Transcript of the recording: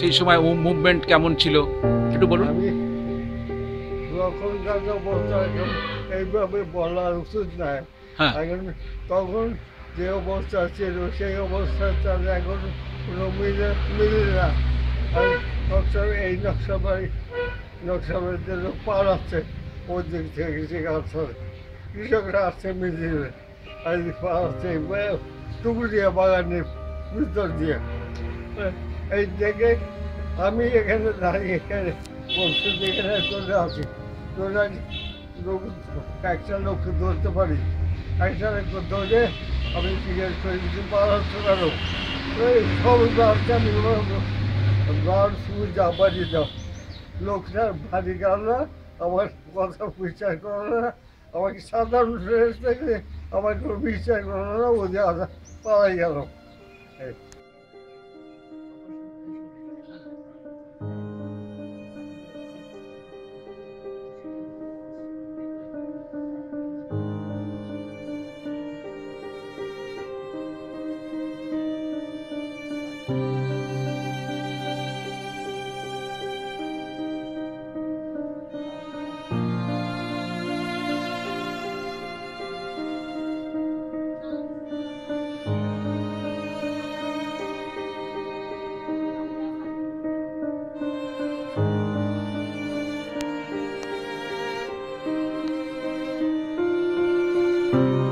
সেই সময় মুভমেন্ট কেমন ছিল একটু বলুন। আমি তখনকার অবস্থা এইভাবে বলার উচিত নয়। হ্যাঁ। এখন তখন যে অবস্থা ছিল সেই অবস্থার সাথে এখন কোনো মিলে না। আর এই নকশাবাড়িতে লোক পাড়াচ্ছে ওই দিক থেকে সেখানে কৃষকরা আসছে মিছিলে আর পাড়াচ্ছে টুকু দিয়ে বাগানের ভিতর দিয়ে এই দেখে আমি এখানে দাঁড়িয়ে এখানে বলছি এখানে চলে আসি চলে লোক একটা লোককে ধরতে পারি একটা লোককে ধরে আমি জিজ্ঞেস করি কিছু পাড়াচ্ছে না লোক সব আসছে আমি গান শুনে যা বাড়ি যাও লোকটা ভারী গেল না আমার কথা বিশ্বাস করো না আমাকে সাধারণ ড্রেস থেকে আমার কোনো বিশ্বাস করো না ওদের পাড়াই গেল। Thank you.